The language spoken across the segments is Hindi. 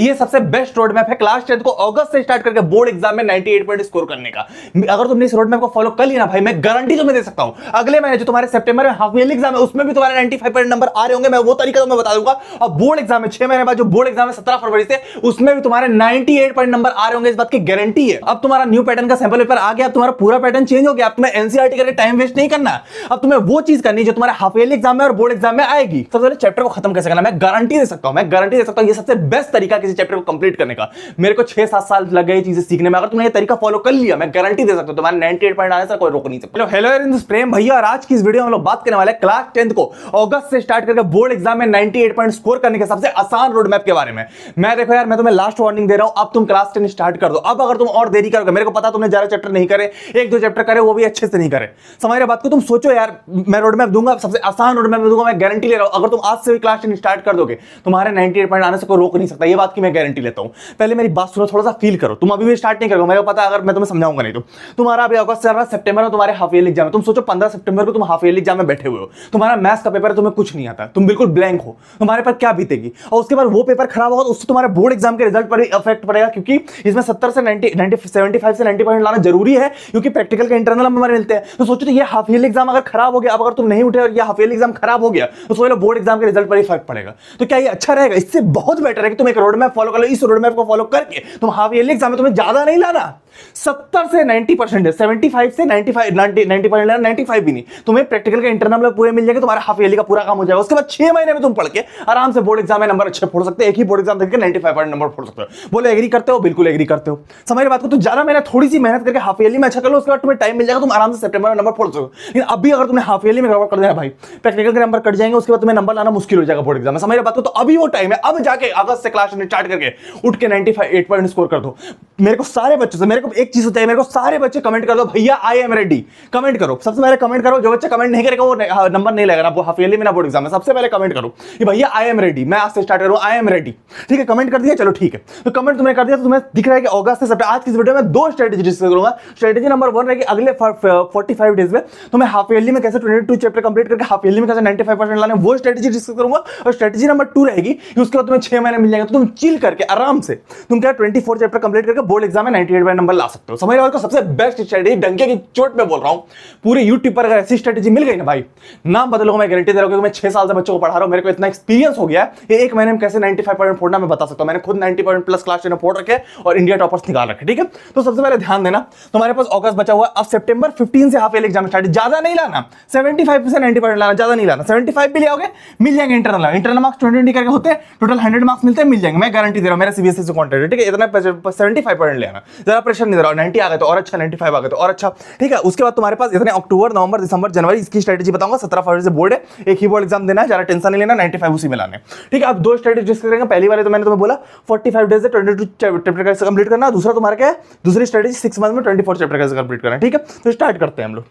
ये सबसे बेस्ट रोड मैप है क्लास 10 को अगस्त से स्टार्ट करके बोर्ड एग्जाम में 98 पॉइंट स्कोर करने का। अगर तुमने इस रोड मैप को फॉलो कर लिया ना भाई, मैं गारंटी तुम्हें दे सकता हूं अगले महीने जो तुम्हारे सितंबर में हाफ ईयरली एग्जाम है उसमें भी तुम्हारे 95 पॉइंट नंबर आ रहे होंगे। मैं वो तरीका तुम्हें बता दूंगा। और बोर्ड एग्जाम में 6 महीने बाद जो बोर्ड एग्जाम है 17 फरवरी से, उसमें भी तुम्हारे 98 पॉइंट नंबर आ रहे होंगे, इस बात की गारंटी है। अब तुम्हारा न्यू पैटर्न का सैंपल पेपर आ गया, अब तुम्हारा पूरा पैटर्न चेंज हो गया। अब तुम्हें एनसीईआरटी करके टाइम वेस्ट नहीं करना। अब तुम्हें वो चीज करनी जो तुम्हारे हाफ ईयरली एग्जाम में और बोर्ड एग्जाम में आएगी। सबसे पहले चैप्टर को खत्म कैसे करना, मैं गारंटी दे सकता हूं, मैं गारंटी दे सकता हूं। ये सबसे बेस्ट तरीका किसी चैप्टर को कंप्लीट करने का। मेरे को 6-7 साल लग गए चीजें सीखने में। अगर तुमने ये तरीका फॉलो कर लिया, मैं गारंटी दे सकता हूं तुम्हारे 98 पॉइंट आने से कोई रोक नहीं सकता। हेलो इन प्रेम भैया, और आज की इस वीडियो में हम लोग बात करने वाले हैं क्लास 10 को अगस्त से स्टार्ट करके बोर्ड एग्जाम में 98 पॉइंट स्कोर करने के सबसे आसान रोड मैप के बारे में। मैं देखो यार, मैं तुम्हें लास्ट वार्निंग दे रहा हूं, अब तुम क्लास 10 स्टार्ट कर दो। अब अगर तुम और देरी करोगे, मेरे को पता तुमने ज्यादा चैप्टर नहीं करे, 1-2 चैप्टर करे, वो भी अच्छे से नहीं करे। समझ रहे बात को? तुम सोचो यार, मैं रोड मैप दूंगा, सबसे आसान रोड मैप दूंगा, मैं गारंटी ले रहा हूं। अगर तुम आज से भी क्लास 10 स्टार्ट कर दोगे, तुम्हारे 98 पॉइंट आने से कोई रोक नहीं सकता। ये बात की मैं गारंटी लेता हूं। पहले मेरी बात सुनो, थोड़ा सा फील करो। तुम अभी भी स्टार्ट नहीं करोगे, मेरे को पता, अगर मैं तुम्हें समझाऊंगा नहीं तो। तुम्हारा अभी अगस्त चल रहा है, सितंबर में तुम्हारे हाफ ईयरली एग्जाम है। तुम सोचो 15 सितंबर को तुम हाफ ईयरली एग्जाम में बैठे हुए हो, तुम्हारा मैथ्स का पेपर है, तुम्हें कुछ नहीं आता, तुम बिल्कुल ब्लैंक हो, तुम्हारे पर क्या बीतेगी। और उसके बाद वो पेपर खराब होगा तो उससे तुम्हारे बोर्ड एग्जाम के रिजल्ट पर इफेक्ट पड़ेगा, क्योंकि इसमें 70 से 75 से 90 पॉइंट लाना जरूरी है, क्योंकि प्रैक्टिकल के इंटरनल नंबर मिलते हैं। तो सोचो, ये हाफ ईयरली एग्जाम अगर खराब हो गया, अब अगर तुम नहीं उठे और ये हाफ ईयरली एग्जाम खराब हो गया, तो सोच लो बोर्ड एग्जाम के रिजल्ट पर इफेक्ट पड़ेगा। तो क्या ये अच्छा रहेगा? इससे बहुत बेटर है कि तुम एक रोड मैप फॉलो कर लो। इस रोड मैप को फॉलो करके तुम हाफ ईयरली एग्जाम में तुम्हें ज्यादा नहीं लाना, 70 से 90% है, 75 से 90 पॉइंट लेना, 95 भी नहीं। तुम्हें प्रैक्टिकल के इंटरनल में पूरे मिल जाएंगे, तुम्हारा हाफ ईयरली का पूरा काम हो जाएगा। उसके बाद 6 महीने में तुम पढ़ के आराम से बोर्ड एग्जाम में नंबर अच्छे फोड़ सकते हो। एक ही बोर्ड एग्जाम देकर 95 पॉइंट नंबर फोड़ सकते हो। बोले एग्री करते हो? बिल्कुल एग्री करते हो। समझ बात को? तो ज्यादा मेहनत, थोड़ी सी मेहनत करके हाफ ईयरली में अच्छा कर लो, उसके बाद तुम्हें टाइम मिल जाएगा, तुम आराम से सितंबर में नंबर फोड़ सकते हो। लेकिन अभी अगर तुमने हाफ ईयरली में गड़बड़ कर दिया भाई, प्रैक्टिकल के नंबर कट जाएंगे, उसके बाद तुम्हें नंबर लाना मुश्किल हो जाएगा बोर्ड एग्जाम में। समझ बात को? तो अभी वो टाइम है, अब जाके अगस्त से क्लास स्टार्ट करके उठ के 95 पॉइंट स्कोर कर दो। मेरे को सारे बच्चों से, मेरे को एक चीज चाहिए, मेरे को सारे बच्चे कमेंट कर दो, भैया आई एम रेडी। कमेंट करो, सबसे पहले कमेंट करो। जो बच्चे कमेंट नहीं करेगा वो नंबर नहीं लगेगा ना हाफ ईयरली में ना बोर्ड एग्जाम में। सबसे पहले कमेंट करो कि भैया आई एम रेडी, मैं आज से स्टार्ट करूं, आई एम रेडी। ठीक है, कमेंट कर दिया, चलो ठीक है। तो कमेंट तुमने कर दिया तो तुम्हें दिख रहा है कि अगस्त से सितंबर। आज की इस वीडियो में 2 स्ट्रेटजी डिस्कस करूंगा। स्ट्रेटजी नंबर 1 रहेगी अगले 45 डेज में तुम्हें हाफ ईयरली में कैसे 22 चैप्टर कंप्लीट करके हाफ ईयरली में कैसे 95% लाने, वो स्ट्रेटजी डिस्कस करूंगा। और स्ट्रेटजी नंबर 2 रहेगी कि उसके बाद तुम्हें 6 महीने मिल जाएंगे, तो तुम चिल करके आराम से तुम क्या 24 चैप्टर कंप्लीट करके बोर्ड एग्जाम में 98 नंबर ला सकते हो। समझ रहे हो? सबसे बेस्ट स्ट्रेटजी, डंके की चोट पे बोल रहा हूं, पूरे यूट्यूब पर अगर ऐसी स्ट्रेटजी मिल गई ना भाई, नाम बदलो, मैं गारंटी दे रहा हूं, क्योंकि मैं 6 साल से बच्चों को पढ़ा रहा हूं, मेरे को इतना एक्सपीरियंस हो गया है। एक महीने में कैसे 95 पॉइंट फोड़ना मैं बता सकता हूं। मैंने खुद 90 पॉइंट प्लस क्लास 10 फोड़ रखे और इंडिया टॉपर्स निकाल रखे। ठीक है, तो सबसे पहले ध्यान देना, तुम्हारे पास अगस्त बचा हुआ, अब सितंबर 15 से हाफ ईयरली एग्जाम स्टार्ट। ज्यादा नहीं लाना, 75 से 90 पॉइंट लाना, ज्यादा नहीं लाना। 75 भी ले आओगे, मिल जाएंगे। इंटरनल मार्क्स 20 करके होते हैं, टोटल 100 मार्क्स मिलते हैं, मिल जाएंगे, मैं गारंटी दे रहा हूं। मेरा सीबीएसई से कॉन्टेक्ट है। ठीक है, इतना 75 पॉइंट लेना, ज्यादा प्रेशर नहीं दे रहा हूं। 90 आ गए तो और अच्छा, 95 आ गए तो और अच्छा। ठीक है, उसके बाद तुम्हारे पास इतने अक्टूबर, नवंबर, दिसंबर, जनवरी, इसकी स्ट्रेटजी बताऊंगा। 17 फरवरी से बोर्ड है, एक ही बोर्ड एग्जाम देना है, ज्यादा टेंशन नहीं लेना, 95 उसी में लाने। ठीक है, अब 2 स्ट्रेटजी डिस्कस करेंगे। पहली वाली तो मैंने तुम्हें बोला 45 डेज से 22 चैप्टर कैसे कंप्लीट करना। दूसरा तुम्हारा क्या है, दूसरी स्ट्रेटजी 6 मंथ में 24 चैप्टर कैसे कंप्लीट करना है। ठीक है, तो स्टार्ट करते हैं हम लोग।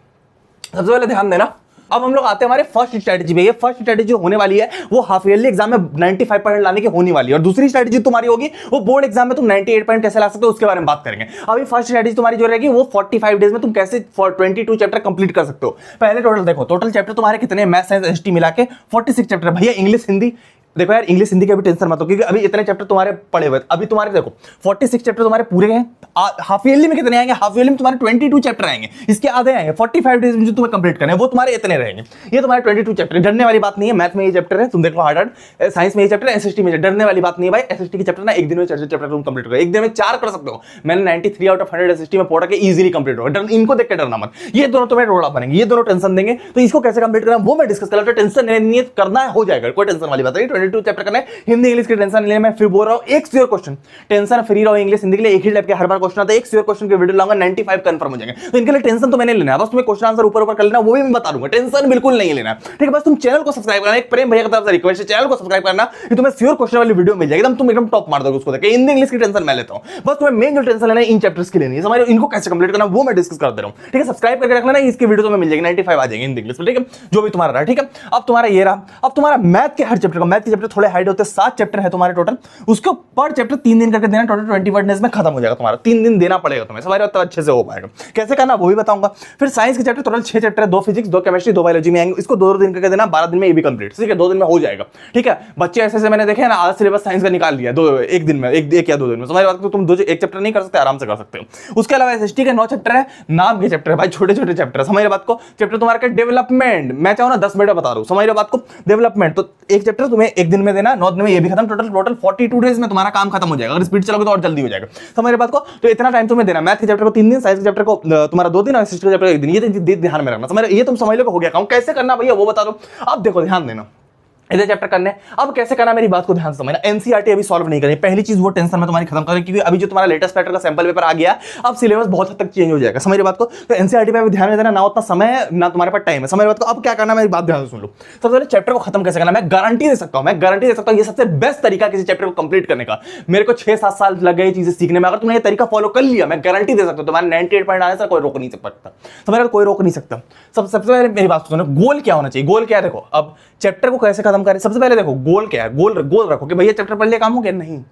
सबसे पहले ध्यान देना, अब हम लोग आते हैं हमारे फर्स्ट स्ट्रेटजी पे। ये फर्स्ट स्ट्रेटजी होने वाली है वो हाफ ईयरली एग्जाम में 95 पॉइंट लाने की होने वाली है। और दूसरी स्ट्रेटजी तुम्हारी होगी वो बोर्ड एग्जाम में तुम 98 पॉइंट कैसे ला सकते हो, उसके बारे में बात करेंगे। अभी फर्स्ट स्ट्रेटजी तुम्हारी जो रहेगी वो 45 डेज में तुम कैसे 22 चैप्टर कंप्लीट कर सकते हो। पहले टोटल देखो, टोटल चैप्टर तुम्हारे कितने, मैथ्स, साइंस, एसटी मिला के 46 चैप्टर। भैया इंग्लिश हिंदी देखो यार, इंग्लिश हिंदी का भी टेंशन मत हो, क्योंकि अभी इतने चैप्टर तुम्हारे पड़े हुए। अभी तुम्हारे देखो 46 चैप्टर तुम्हारे पूरे हैं। हाफ ईयरली में कितने आएंगे? हाफ ईयरली में तुम्हारे 22 चैप्टर आएंगे, इसके आधे आएंगे। 45 डेज में जो तुम्हें कंप्लीट करने हैं वो तुम्हारे इतने रहेंगे। ये तुम्हारे 22 चैप्टर, डरने वाली बात नहीं है। मैथ में ये चैप्टर है, तुम देखो हार्ड, साइंस में ये चैप्टर, एसएसटी में डरने वाली बात नहीं है भाई। एसएसटी के चैप्टर ना एक दिन में 4 चैप्टर तुम कंप्लीट करो, एक दिन में 4 कर सकते हो। मैंने 93 आउट ऑफ 100 एसएसटी में पढ़ा के इजीली कंप्लीट होगा। इनको देख के डरना मत, ये दोनों तुम्हें रोड़ा बनेंगे, ये दोनों टेंशन देंगे। तो इसको कैसे कंप्लीट करना वो मैं डिस्कस कर रहा हूं। टेंशन नहीं करना है, हो जाएगा, कोई टेंशन वाली बात नहीं। 22 चैप्टर करना है, हिंदी इंग्लिश की टेंशन नहीं है। मैं फिर बोल रहा हूं, एक श्योर क्वेश्चन, टेंशन फ्री रहो। इंग्लिश हिंदी के लिए एक ही टाइप के हर बार क्वेश्चन आता है। एक श्योर क्वेश्चन के वीडियो लाऊंगा, 95 कंफर्म हो जाएंगे। तो इनके लिए टेंशन तो मैंने लेना है, बस तुम्हें क्वेश्चन आंसर ऊपर ऊपर कर लेना, वो भी मैं बता दूंगा। टेंशन बिल्कुल नहीं लेना। ठीक है, बस तुम चैनल को सब्सक्राइब करना। एक प्रेम भैया की तरफ से रिक्वेस्ट है, चैनल को सब्सक्राइब करना, कि तुम्हें श्योर क्वेश्चन वाली वीडियो मिल जाएगी, तुम एकदम टॉप मार दोगे उसको देख के। हिंदी इंग्लिश की टेंशन मैं लेता हूं, बस तुम्हें मेन जो टेंशन लेना है इन चैप्टर्स की लेनी है। समझ, इनको कैसे कंप्लीट करना वो मैं डिस्कस कर दे रहा हूं। ठीक है, सब्सक्राइब करके रख लेना, इसकी वीडियो तो मिल जाएगी, 95 आ जाएंगे हिंदी इंग्लिश में। ठीक है, जो भी तुम्हारा रहा। ठीक है, अब तुम्हारा ये रहा। अब तुम्हारा मैथ के हर चैप्टर का, मैथ के चैप्टर थोड़े हाइड होते हैं, 7 चैप्टर है तुम्हारे टोटल, उसको पर चैप्टर 3 दिन करके देना, टोटल 20 वर्डनेस में खत्म हो जाएगा तुम्हारा, 3 दिन देना पड़ेगा तुम्हें, समझ रहे हो, तो अच्छे से हो पाएगा। कैसे करना वो भी बताऊंगा। फिर साइंस के चैप्टर टोटल 6 चैप्टर है, 2 फिजिक्स 2 केमिस्ट्री 2 बायोलॉजी में आएंगे, इसको 2 दिन करके देना, 12 दिन में ये भी कंप्लीट, ठीक है, 2 दिन में हो जाएगा, ठीक है। बच्चे ऐसे मैंने देखे ना, आधा सिलेबस साइंस का निकाल लिया एक दिन में, एक या 2 दिन में, समझ बात को, तुम एक चैप्टर नहीं कर सकते, आराम से कर सकते हो। उसके अलावा एसएसटी के 9 चैप्टर है, नाम के चैप्टर है भाई, छोटे छोटे चैप्टर, समझ रहे बात को। चैप्टर तुम्हारा डेवलपमेंट, मैं चाहूँ ना 10 मिनट बता रहा हूँ, समझ रहे बात को। डेवलपमेंट तो एक चैप्टर तुम्हें एक दिन में देना, 9 दिन में ये भी खत्म, टोटल 42 डेज में तुम्हारा काम खत्म हो जाएगा, अगर स्पीड चलोगे तो और जल्दी हो जाएगा, समझ रहे बात को। तो इतना टाइम तुम्हें देना, मैथ के चैप्टर को 3 दिन, साइंस के चैप्टर को तुम्हारा 2 दिन और एसएसटी के चैप्टर को 1 दिन, ये ध्यान में रखना, समझ रहे। ये तुम समझ लो हो गया काम, कैसे करना भैया वो बता दो। अब देखो ध्यान देना, इधर चैप्टर करने, अब कैसे करना मेरी बात को ध्यान से समझना। एनसीईआरटी अभी सॉल्व नहीं करें, पहली चीज वो टेंशन में तुम्हारी खत्म करें, क्योंकि अभी जो तुम्हारा लेटेस्ट पैटर्न का सैंपल पेपर आ गया, अब सिलेबस बहुत हद तक चेंज हो जाएगा, समझ रहे बात को। तो एनसीईआरटी पे अभी ध्यान देना, ना उतना समय है ना तुम्हारे पास टाइम है, समझ रहे बात को। अब क्या करना मेरी बात ध्यान से सुन लो। सबसे पहले चैप्टर को खत्म कैसे करना, मैं गारंटी दे सकता हूं, ये सबसे बेस्ट तरीका किसी चैप्टर को कंप्लीट करने का। मेरे को 6-7 साल लग गए चीजें सीखने में, अगर तुमने ये तरीका फॉलो कर लिया, मैं गारंटी दे सकता हूं तुम्हारे 98 पॉइंट आने से कोई रोक नहीं सकता, समझ रहे, कोई रोक नहीं सकता। सबसे पहले मेरी बात सुनो, गोल क्या होना चाहिए, गोल क्या है देखो। अब चैप्टर को कैसे खत्म करें, सबसे पहले देखो गोल क्या है, गोल रखो कि भैया चैप्टर पढ़ लिया काम हो गया, नहीं।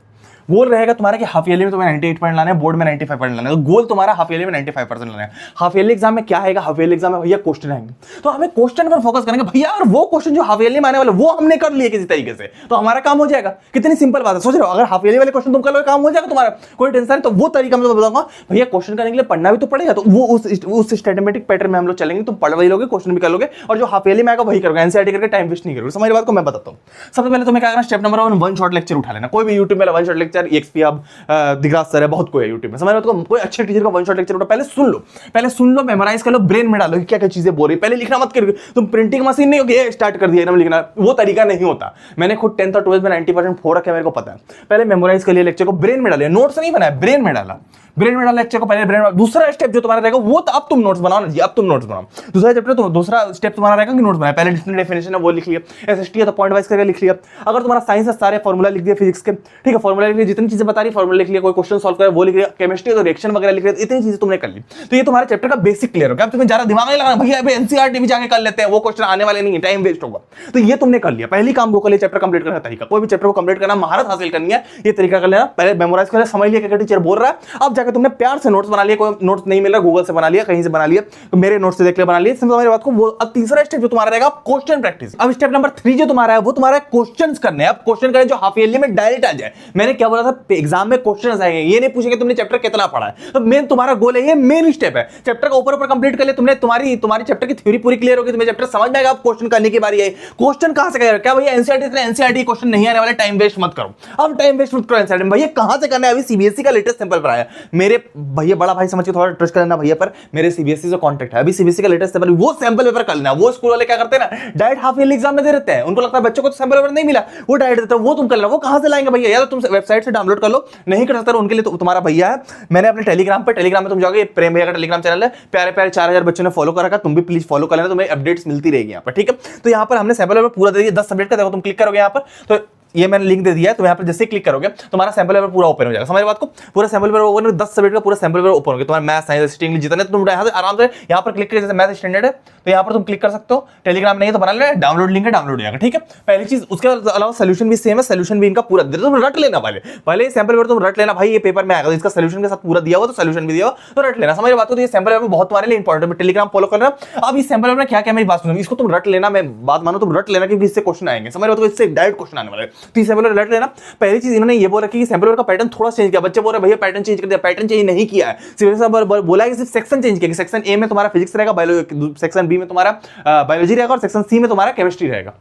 गोल रहेगा तुम्हारा कि हाफ ईयरली में तुम्हें 98 पॉइंट लाने हैं, बोर्ड में 95 पॉइंट लाने हैं, तो गोल तुम्हारा हाफ ईयरली में 95% लाना है। हाफ ईयरली एग्जाम में क्या आएगा, हाफ ईयरली एग्जाम में भैया क्वेश्चन आएंगे, तो हमें क्वेश्चन पर फोकस करेंगे भैया, और वो क्वेश्चन जो हाफ ईयरली में आने वाले वो हमने कर लिए किसी तरीके से, तो हमारा काम हो जाएगा। कितनी सिंपल बात है, सोच रहे हो, अगर हाफ ईयरली वाले क्वेश्चन तुम कर लो काम हो जाएगा तुम्हारा, कोई टेंशन नहीं। तो वो तरीका मैं बताऊंगा भैया, क्वेश्चन करने के लिए पढ़ना भी तो पड़ेगा, तो वो उस सिस्टमैटिक पैटर्न में हम लोग चलेंगे, तुम पढ़ वही लोगे, क्वेश्चन भी कर लोगे, और जो हाफ ईयरली में आएगा वही करोगे, एनसीईआरटी करके टाइम वेस्ट नहीं करोगे, समझ बात को। मैं बताता हूँ, सबसे पहले तुम्हें क्या करना, स्टेप नंबर 1 शॉर्ट लेक्चर उठा लेना, कोई भी यूट्यूब में 1 short lecture, XP hub, Digraj sir है, बहुत कोई है यूट्यूब में, समझ रहे हो, तो कोई अच्छे टीचर का 1 शॉट लेक्चर उठा, पहले सुन लो, मेमोराइज कर लो, ब्रेन में डालो क्या क्या चीजें बोल रही, पहले लिखना मत करो, तुम प्रिंटिंग मशीन नहीं होगी स्टार्ट कर दिया एकदम लिखना, वो तरीका नहीं होता। मैंने खुद 10th और 12th में 90% फोड़ रखे, मेरे को पता है। पहले मेमोराइज कर लिया लेक्चर को, ब्रेन में डालिए, नोट्स नहीं बनाया, ब्रेन में डाला लेक्चर को, पहले ब्रेन में। दूसरा स्टेप जो तुम्हारा रहेगा वो तो अब तुम नोट्स बनाओ ना जी, अब तुम नोट्स बनाओ। दूसरा चैप्टर तो दूसरा स्टेप तुम्हारा रहेगा कि नोट्स बनाए, पहले डेफिनेशन है वो लिख लिया, एसएसटी है तो पॉइंट वाइज करके लिख लिया। अगर तुम्हारा साइंस है सारे फॉर्मूला लिख दिया फिजिक्स के, ठीक है, फॉर्मूला लिख लिया, जितनी चीजें बता रही फॉर्मूला लिख लिया, कोई क्वेश्चन सॉल्व करे वो लिख लिया, केमिस्ट्री तो रिएक्शन वगैरह लिख लिया, इतनी चीजें तुमने कर ली, तो ये तुम्हारे चैप्टर का बेसिक क्लियर हो गया। अब तुम्हें ज्यादा दिमाग नहीं लगाना भैया, अभी एनसीईआरटी भी जाके कर लेते हैं, वो क्वेश्चन आने वाले नहीं है, टाइम वेस्ट होगा, तो ये तुमने कर लिया। पहली काम वो कर लिया, चैप्टर कंप्लीट करने का तरीका, कोई भी चैप्टर को कंप्लीट करना, महारत हासिल करनी है, ये तरीका कर लेना। पहले मेमोराइज कर, समझ लिया क्या टीचर बोल रहा है, अब जाकर तुमने प्यार से नोट्स बना लिया, नोट्स नहीं मिल रहा गूगल से बना लिया, कहीं से बना लिया, तो मेरे नोट्स से देख ले बना लिया, समझ मेरी बात को। वो अब तीसरा स्टेप जो तुम्हारा रहेगा क्वेश्चन प्रैक्टिस। अब स्टेप नंबर 3 जो तुम्हारा है वो तुम्हारा क्वेश्चंस करने हैं। अब क्वेश्चन करें जो हाफ ईयरली में डायरेक्ट आ जाए। मैंने क्या बोला था, एग्जाम में क्वेश्चंस आएंगे, ये नहीं पूछेंगे तुमने चैप्टर कितना पढ़ा है, तो मेन तुम्हारा गोल है, ये मेन स्टेप है। चैप्टर का ऊपर कंप्लीट कर ले तुमने, तुम्हारी चैप्टर की थ्योरी पूरी क्लियर होगी, तुम्हें चैप्टर समझ में आएगा। अब क्वेश्चन करने की बारी है। क्वेश्चन कहां से करेगा, क्या भैया एनसीईआरटी क्वेश्चन नहीं आने वाले, टाइम वेस्ट मत करो। अब टाइम वेस्ट मत करो एनसीईआरटी में, भैया कहां से करना है, अभी सीबीएसई का लेटेस्ट सैंपल पर आया। मेरे भैया बड़ा भाई समझ के थोड़ा ट्रस्ट करना भैया पर, मेरे सीबीएसई से कांटेक्ट है, अभी सीबीएसई का लेटेस्ट सैंपल, वो सैंपल पेपर कर लेना। वो स्कूल वाले क्या करते हैं ना, डायरेक्ट हाफ ईयरली एग्जाम में दे देते हैं, उनको लगता है बच्चों को तो सैंपल पेपर नहीं मिला, वो डायरेक्ट देते हैं, वो तुम कर लेना। वो कहां से लाएंगे भैया, या तो तुम वेबसाइट से डाउनलोड कर लो, नहीं कर सकते उनके लिए तो तुम्हारा भैया है, मैंने अपने टेलीग्राम में तुम जाओगे, प्रेम भैया का टेलीग्राम चैनल है, प्यारे 4000 बच्चों ने फॉलो कर रखा, तुम भी प्लीज फॉलो कर लेना, तुम्हें अपडेट्स मिलती रहेगी यहाँ पर, ठीक है। तो यहाँ पर हमने सैंपल पेपर पूरा दे दिया, 10 सब्जेक्ट का, देखो तुम क्लिक करोगे यहाँ पर, तो ये मैंने लिंक दे दिया है, तो यहाँ पर जैसे क्लिक करोगे तुम्हारा सैंपल पेपर पूरा ओपन हो जाएगा। समझ बात को, पूरा सैंपल पेपर ओपन, 10 सब्जेक्ट का पूरा सैंपल पेपर ओपन हो गया। तुम्हारा मैथ, साइंस, इंग्लिश जितने तुम यहाँ से आराम से यहाँ पर क्लिक करके, जैसे मैथ स्टैंडर्ड है तो यहाँ पर तुम क्लिक कर सकते हो। टेलीग्राम नहीं है तो बना लेना, डाउनलोड लिंक है, डाउनलोड हो जाएगा, ठीक है। पहली चीज, उसके अलावा सोल्यूशन भी सेम है, सोल्यूशन भी इनका पूरा दे, तुम रट लेना, पहले सैंपल पेपर तुम रट लेना भाई, ये पेपर में आएगा, इसका सोल्यूशन के साथ पूरा दिया हुआ, तो सोल्यूशन भी दिया हुआ, तो रट लेना। समझ बात को, तो ये सैंपल पेपर बहुत तुम्हारे लिए इंपॉर्टेंट है, टेलीग्राम फॉलो करना। अब इस सैंपल पेपर में क्या क्या मेरी बात सुनो, इसको तुम रट लेना, मैं बात मानो तुम रट लेना, क्योंकि इससे क्वेश्चन आएंगे, समझ रहे हो, तो इससे डायरेक्ट क्वेश्चन आने वाले, तो इस सैंपल रट लेना। पहली चीज इन्होंने ये बोला कि सैंपल पेपर का पैटर्न थोड़ा चेंज किया, बच्चे बोल रहे भैया पैटर्न चेंज कर दिया, पैटर्न चेंज नहीं किया है, सिर्फ बोला है कि सिर्फ सेक्शन चेंज किया, सेक्शन ए में तुम्हारा फिजिक्स रहेगा, सेक्शन बी में तुम्हारा बायोलॉजी रहेगा, और सेक्शन सी में तुम्हारा केमिस्ट्री रहेगा।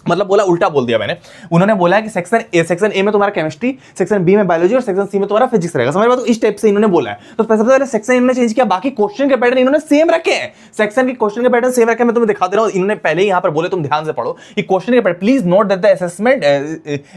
मतलब बोला, उल्टा बोल दिया मैंने। उन्होंने बोला है कि सेक्शन ए में तुम्हारा केमिस्ट्री, सेक्शन बी में बायोलॉजी और सेक्शन सी में तुम्हारा फिजिक्स रहेगा। समझ रहे हो, तो इस टाइप से इन्होंने बोला है। तो सबसे पहले सेक्शन इन्होंने चेंज किया, बाकी क्वेश्चन के पैटर्न इन्होंने सेम रखे हैं, सेक्शन के क्वेश्चन के पैटर्न सेम रखे। मैं तुम्हें दिखा दे रहा हूं, इन्होंने पहले ही यहां पर बोले, तुम ध्यान से पढ़ो कि क्वेश्चन के pattern, please note that the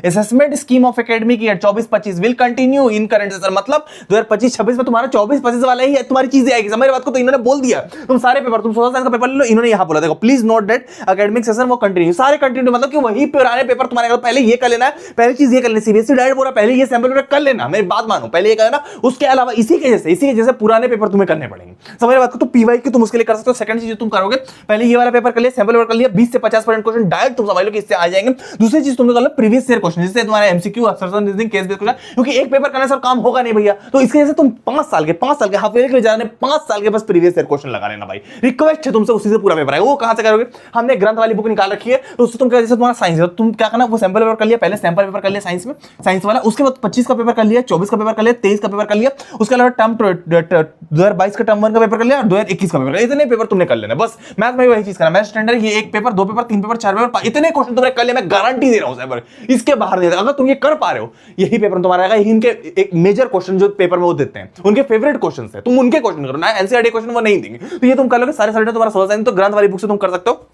assessment scheme of academic year 24-25 will continue in current session. मतलब 2025-26 में तुम्हारा 24-25 वाला ही है, तुम्हारी चीजें आएगी। समझ रहे बात को, तो इन्होंने बोल दिया तुम सारे पेपर, तुम सोशल साइंस का पेपर ले लो, इन्होंने यहां बोला देखो, please note that academic session वो कंटिन्यू, सारे कंटिन्यू मतलब कि वही पुराने पेपर तुम्हारे अगर पहले ये कर लेना है, पहली चीज ये कर लेना, सीबीएसई डायरेक्ट बोला पहले ये सैंपल पेपर कर लेना, मेरी बात मानो, पहले ये करना, उसके अलावा इसी के जैसे पुराने पेपर तुम्हें करने पड़ेंगे। समझ बात को, तो पीवाई की तुम उसके लिए कर सकते हो। सेकंड चीज तुम करोगे, पहले ये वाला पेपर कर लिया, सैंपल पेपर कर लिया, 20 से 50% क्वेश्चन डायरेक्ट तुम समझ लो कि इससे आ जाएंगे। दूसरी चीज तुमने कर लो प्रीवियस ईयर क्वेश्चन, जिससे तुम्हारा MCQ, assertion reasoning, case based question, क्योंकि एक पेपर करने से काम होगा नहीं भैया, तो इसके जैसे तुम 5 साल के हाफ ईयर के जाने 5 साल के बस प्रीवियस ईयर क्वेश्चन लगा लेना भाई। रिक्वेस्ट है तुमसे, उसी से पूरा पेपर है। वो कहां से करोगे, हमने ग्रंथ वाली बुक निकाल रखी है, तो उससे तुम क्या, जैसे तुम्हारा साइंस है, तुम क्या करना, वो सैंपल पेपर कर लिया, पहले सैंपल पेपर कर लिया साइंस में, साइंस वाला, उसके बाद 25 का पेपर कर लिया, 24 का पेपर कर लिया, 23 का पेपर कर लिया, उसके अलावा टर्म 2022 का टर्म 1 का पेपर कर लिया और 2021 का पेपर, इतने पेपर तुमने कर लेना बस। मैथ में वही चीज करना, मैथ स्टैंडर्ड, ये एक पेपर, 2 पेपर, 3 पेपर, 4 पेपर, इतने क्वेश्चन तुमने कर लिया, मैं गारंटी दे रहा हूं सर, इसके बाहर नहीं। अगर तुम ये कर पा रहे हो, यही पेपर तुम्हारा आएगा। इनके एक मेजर क्वेश्चन जो पेपर में वो देते हैं, उनके फेवरेट क्वेश्चन है, तुम उनके क्वेश्चन करो ना, एनसीईआरटी क्वेश्चन वो नहीं देंगे, तो ये तुम कर लोगे सारे सारे तुम्हारा सोलह साइंस, तो ग्रंथ वाली बुक से तुम कर सकते हो।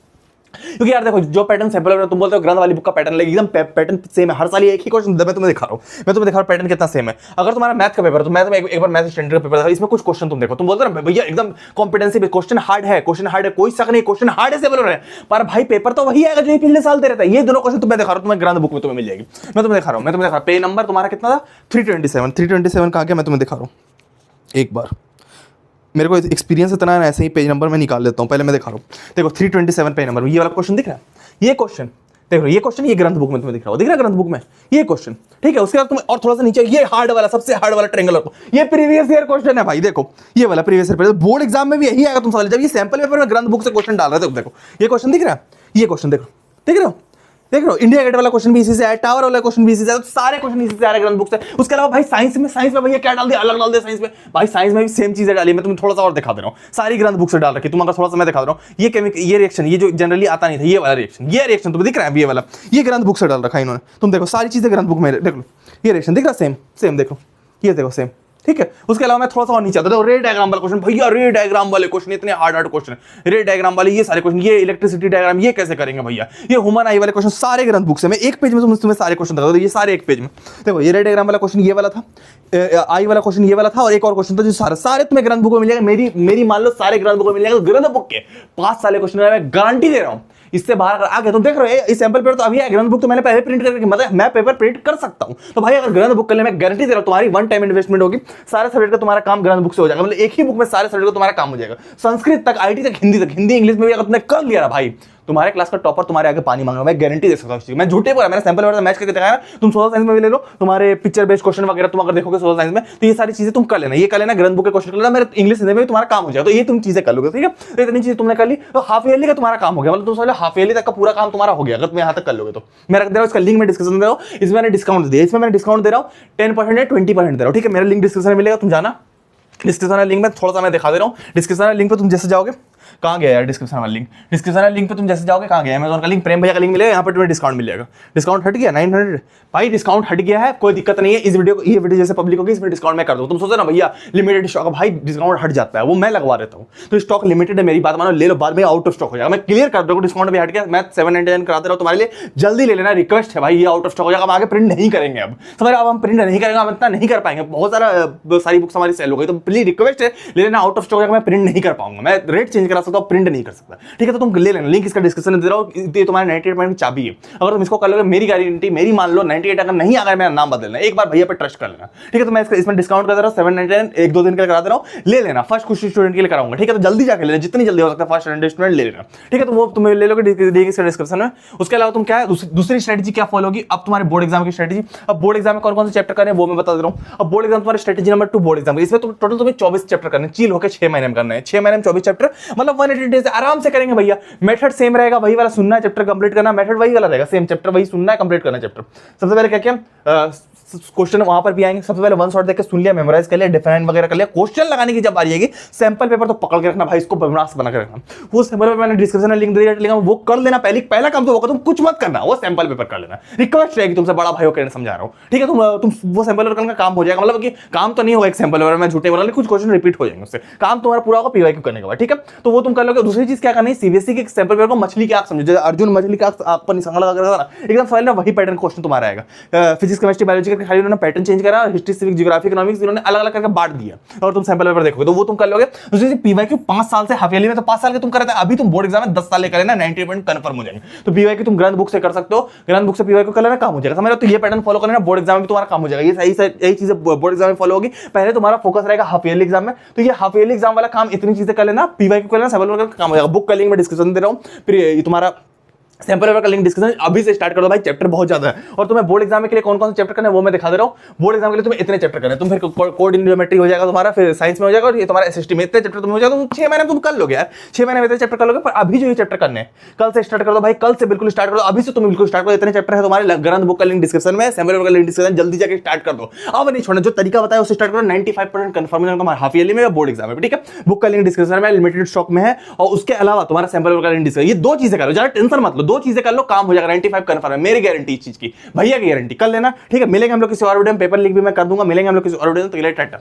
क्योंकि यार देखो, जो पैटर्न सैंपल पेपर तुम बोलते हो ग्रंथ वाली बुक का पैटर्न लगे, एकदम पैटर्न सेम है, हर साल एक ही क्वेश्चन मैं तुम्हें दिखा रहा हूं, पैटर्न कितना सेम है। अगर तुम्हारा मैथ का पेपर, तो मैथ में एक बार मैथ स्टैंडर्ड पेपर था, इसमें कुछ क्वेश्चन तुम देखो, तुम बोलते हो ना भैया एकदम कॉम्पिटेंसी क्वेश्चन हार्ड है, कोई शक नहीं, क्वेश्चन हार्ड है से बोल रहे हैं, पर भाई पेपर तो वही आएगा जो पिछले साल दे रहता है। ये दोनों क्वेश्चन तुम्हें दिखा रहा हूं, तुम्हें ग्रंथ बुक में तुम्हें मिल जाएगी, मैं तुम्हें दिखा रहा हूं, पे नंबर तुम्हारा कितना था, 327 कहां गया, मैं तुम्हें दिखा रहा हूं एक बार, मेरे को एक्सपीरियंस इतना है, ऐसे ही पेज नंबर मैं निकाल लेता हूं, पहले मैं दिखा रहा हूं। देखो 327 पेज नंबर, ये वाला क्वेश्चन दिख रहा है, ये क्वेश्चन देख लो, ये क्वेश्चन ये ग्रंथ बुक में तुम्हें दिख रहा है ग्रंथ बुक में ये क्वेश्चन, ठीक है। उसके बाद तुम्हें और थोड़ा सा नीचे ये हार्ड वाला, सबसे हार्ड वाला ट्रायंगल, ये प्रीवियस ईयर क्वेश्चन है भाई, देखो ये वाला प्रीवियस ईयर, बोर्ड एग्जाम में भी यही आएगा तुम सवाल, जब ये सैंपल पेपर में ग्रंथ बुक से क्वेश्चन डाल रहे थे, देखो ये क्वेश्चन दिख रहा है, ये क्वेश्चन देखो, देख रहे हो, देख रहे हो, इंडिया गेट वाला क्वेश्चन भी इसी से आया, टावर वाला क्वेश्चन भी इसी से आया, तो सारे क्वेश्चन इसी से आ रहे हैं ग्रंथ बुक से। उसके अलावा भाई साइंस में भैया क्या डाल दिया, अलग डाल दिया साइंस में, भाई साइंस में भी सेम चीजें डाली, मैं तुम्हें थोड़ा सा और दिखा दे रहा हूं, सारी ग्रंथ बुक से डाल रखी, तुम अगर थोड़ा सा मैं दिखा दे रहा हूं, ये केमिकल, ये रिएक्शन, ये जो जनरली आता नहीं था, ये वाला रिएक्शन तुम्हें दिख रहा है, ये वाला, ये ग्रंथ बुक से डाल रखा है इन्होंने, तुम देखो सारी चीजें ग्रंथ बुक में, देख लो ये रिएक्शन दिख रहा है, सेम देखो, ये देखो सेम, ठीक है। उसके अलावा मैं थोड़ा सा और नीचे आता हूं, रे डायग्राम वाला क्वेश्चन, भैया रे डायग्राम वाले क्वेश्चन इतने हार्ड क्वेश्चन है, रे डायग्राम वाले ये सारे क्वेश्चन, ये इलेक्ट्रिसिटी डायग्राम ये कैसे करेंगे भैया, ये ह्यूमन आई वाले क्वेश्चन सारे ग्रंथ बुक से, मैं एक पेज में तुम्हें सारे क्वेश्चन बता दूं, ये सारे एक पेज में। देखो ये रे डायग्राम वाला क्वेश्चन ये वाला था, आई वाला क्वेश्चन ये वाला था, और एक और क्वेश्चन था जो सारे तुम्हें ग्रंथ बुक में मिल जाएगा, मेरी मान लो सारे ग्रंथ बुक में मिल जाएगा, ग्रंथ बुक के 5 साल क्वेश्चन मैं गारंटी दे रहा हूं, इससे बाहर आ गया तुम देख रहे हो, इस सैंपल पेपर तो अभी है, ग्रंथ बुक तो मैंने पहले प्रिंट करके, मतलब मैं पेपर प्रिंट कर सकता हूं, तो भाई अगर ग्रंथ बुक कर ले, मैं गारंटी दे रहा हूं तुम्हारी 1 टाइम इन्वेस्टमेंट होगी, सारे सब्जेक्ट का तुम्हारा काम ग्रंथ बुक से हो जाएगा, मतलब एक ही बुक में सारे सब्जेक्ट का तुम्हारा काम हो जाएगा, संस्कृत तक, आईटी तक, हिंदी इंग्लिश में भी अगर तुमने कर लिया ना भाई, तुम्हारे क्लास का टॉपर तुम्हारे आगे पानी मांगा, मैं गारंटी दे सकता हूं। मैं झूठे बोला, मैंने सैंपल पेपर मैच करके दिखाया ना, तुम सोशल साइंस में भी ले लो, तुम्हारे पिक्चर बेस्ड क्वेश्चन वगैरह तुम अगर देखोगे सोशल साइंस में, तो ये सारी चीजें तुम कर लेना, ये कर लेना, ग्रंथ बुक के क्वेश्चन कर लेना, मेरे इंग्लिश हिंदी में भी तुम्हारा काम हो जाएगा, तो ये तुम चीजें कर लोगे, ठीक है। तो इतनी चीजें तुमने कर ली, तो हाफ ईयरली का तुम्हारा काम हो गया, मतलब तुम समझ लो हाफ ईयरली तक का पूरा काम तुम्हारा हो गया, अगर तुम यहाँ तक कर लोगे तो। मैं रख दे रहा हूँ, इसका लिंक मैं डिस्क्रिप्शन दे रहा हूँ, इसमें मैंने डिस्काउंट दिया, इसमें मैंने डिस्काउंट दे रहा हूँ 10% या 20% दे रहा हूँ, ठीक है। मेरा लिंक डिस्क्रिप्शन में मिलेगा, तुम जाना, डिस्क्रिप्शन लिंक में थोड़ा सा मैं दिखा दे रहा हूँ, डिस्क्रिप्शन लिंक पे तुम जैसे जाओगे, कहाँ गया यार डिस्क्रिप्शन वाला लिंक पे तुम जैसे जाओगे, कहाँ गया, अमेज़न का लिंक, प्रेम भैया का लिंक मिलेगा, यहाँ पर तुम्हें डिस्काउंट मिल जाएगा, डिस्काउंट हट गया 900, भाई डिस्काउंट हट गया है, कोई दिक्कत नहीं है, इस वीडियो को, ये वीडियो जैसे पब्लिक होगी इसमें डिस्काउंट मैं कर दूँ, तुम सोचो ना भैया लिमिटेड स्टॉक, भाई डिस्काउंट हट जाता है, वो मैं लगवा देता हूँ, तो स्टॉक लिमिटेड है, मेरी बात मानो, ले लो, बाद में आउट ऑफ स्टॉक हो जाएगा, मैं क्लियर कर दूँ, डिस्काउंट भी हट गया, मैं 799 कराते रहा हूँ तुम्हारे लिए, जल्दी ले लेना, रिक्वेस्ट है भाई, ये आउट ऑफ स्टॉक हो जाएगा, हम आगे प्रिंट नहीं करेंगे, अब समझ, अब हम प्रिंट नहीं करेंगे, हम इतना नहीं कर पाएंगे, बहुत सारी बुक्स हमारी सेल हो गई, तो प्लीज रिक्वेस्ट है ले लेना, आउट ऑफ स्टॉक हो जाएगा, मैं प्रिंट नहीं कर पाऊंगा, मैं रेट चेंज करा सकता हूँ, प्रिंट नहीं कर सकता, ठीक है। तो तुम ले लेना, लिंक इसका डिस्क्रिप्शन में दे रहा हूं, ये तुम्हारे 98% की चाबी है, अगर तुम इसको कर लोगे, मेरी गारंटी, मेरी मान लो 98 अगर नहीं आ गया, मेरा नाम बदलना, एक बार भैया पे ट्रस्ट कर लेना, ठीक है। तो मैं इसमें डिस्काउंट कर दे रहा हूं 799, 1-2 दिन के लिए करा दे रहा हूं, ले लेना, फर्स्ट कुछ स्टूडेंट के लिए कराऊंगा, ठीक है। तो जल्दी जाके ले लेना, जितनी जल्दी हो सकता है फर्स्ट स्टूडेंट ले लेना, ठीक है। तो वो तुम ले लोगे डिस्क्रिप्शन में। उसके अलावा तुम क्या है दूसरी स्ट्रेटजी क्या फॉलो होगी, अब तुम्हारे बोर्ड एग्जाम की स्ट्रेटजी, अब बोर्ड एग्जाम में कौन कौन से चैप्टर करने हैं वो मैं बता दे रहा हूं। अब बोर्ड एग्जाम तुम्हारी स्ट्रेटजी नंबर 2 बोर्ड एग्जाम, इसमें टोटल तुम्हें 24 चैप्टर करने, चिल होकर 6 महीने में करना है, 6 महीने में 24 चैप्टर, मतलब 180 डेज आराम से करेंगे भैया। मेथड सेम रहेगा, वही वाला सुनना है, चैप्टर कंप्लीट करना, मेथड वही वाला रहेगा, सेम चैप्टर वही सुनना है, कंप्लीट करना चैप्टर। सबसे पहले क्या किया, क्वेश्चन वहां पर भी आएंगे, सबसे पहले 1 शॉट देख के सुन लिया, मेमोराइज कर लिया, डिफाइन वगैरह कर लिया, क्वेश्चन लगाने की जब बारी आएगी, सैंपल पेपर तो पकड़ के रखना भाई, इसको बना के रखना, वो सैंपल पेपर मैंने डिस्क्रिप्शन में लिंक दे दिया, वो कर लेना, पहला काम तो वो तुम कुछ मत करना, वो सैंपल पेपर कर लेना, रिक्वेस्ट रहेगी तुमसे, बड़ा भाई होकर समझा रहा हूं, ठीक है। तुम वो सैंपल पेपर का काम हो जाएगा, मतलब कि काम तो नहीं होगा एक सैंपल पेपर में, झूठे बोला, कुछ क्वेश्चन रिपीट हो जाएंगे, उससे काम तुम्हारा पूरा होगा पीवाईक्यू करने के बाद, ठीक है। तो वो तुम कर लोगे। दूसरी चीज क्या करनी है, सीबीएसई के सैंपल पेपर को मछली की आंख समझो, अर्जुन मछली का आंख पर निशाना लगा था ना, एकदम फाइल ना वही पैटर्न क्वेश्चन तुम्हारा आएगा, फिजिक्स केमिस्ट्री बायोलॉजी का करके खाली उन्होंने पैटर्न चेंज करा और हिस्ट्री, सिविक, ज्योग्राफी, इकोनॉमिक्स इन्होंने अलग अलग करके बांट दिया और तुम सैंपल पेपर देखोगे तो वो तुम कर लोगे। दूसरी चीज पीवाईक्यू 5 साल से हाफ ईयरली में तो 5 साल के तुम कर रहे थे, अभी तुम बोर्ड एग्जाम में 10 साल लेकर ना 90% कंफर्म हो जाएंगे। तो पीवाईक्यू तुम ग्रंथ बुक से कर सकते हो, ग्रंथ बुक से पीवाईक्यू कर लेना काम हो जाएगा, समझ रहे हो। तो ये पैटर्न फॉलो करना बोर्ड एग्जाम में तुम्हारा काम हो जाएगा। ये सही यही चीजें बोर्ड एग्जाम में फॉलो होगी। पहले तुम्हारा फोकस रहेगा हाफ ईयरली एग्जाम में, तो ये हाफ ईयरली एग्जाम वाला काम इतनी चीजें कर लेना, पीवाईक्यू कर लेना, सैंपल पेपर का काम हो जाएगा। बुक का लिंक मैं डिस्क्रिप्शन दे रहा हूँ, फिर तुम्हारा सैंपल पेपर का लिंक डिस्क्रिप्शन अभी से स्टार्ट कर दो भाई, चैप्टर बहुत ज्यादा है। और तुम्हें बोर्ड एग्जाम के लिए कौन कौन से चैप्टर करने हैं वो मैं दिखा दे रहा हूं। बोर्ड एग्जाम के लिए तुम्हें इतने चैप्टर करने हैं, तुम फिर कोड इन ज्योमेट्री हो जाएगा तुम्हारा, फिर साइंस में हो जाएगा और ये तुम्हारा एसएसटी में इतने चैप्टर तुम हो जाएगा, तो 6 महीने तुम कर लोगे यार, 6 महीने में इतने चैप्टर कर लोगे। पर अभी जो ये चैप्टर करने हैं कल से स्टार्ट कर दो भाई, कल से बिल्कुल स्टार्ट कर दो, अभी से तुम बिल्कुल स्टार्ट करो। इतने चैप्टर है तुम्हारे, ग्रंथ बुक का लिंक डिस्क्रिप्शन में, सैंपल पेपर का लिंक डिस्क्रिप्शन, जल्दी जाकर स्टार्ट कर दो। अब नहीं छोड़ना, जो तरीका बताया उससे स्टार्ट करो। 95% कंफर्मेशन तुम्हारा हाफ ईयरली में या बोर्ड एग्जाम में, ठीक है। बुक का लिंक डिस्क्रिप्शन में लिमिटेड स्टॉक में है, और उसके अलावा तुम्हारा सैंपल पेपर का लिंक डिस्क्रिप्शन, ये 2 चीजें करो, ज्यादा टेंशन मत लो, 2 चीजें कर लो, काम हो जाएगा। 95 कंफर्म है, मेरी गारंटी इस चीज की, भैया की गारंटी, कर लेना, ठीक है। मिलेंगे हम लोग किसी और वीडियो में, पेपर लिंक भी मैं कर दूंगा, मिलेंगे हम लोग किसी और वीडियो में, तो टाटा।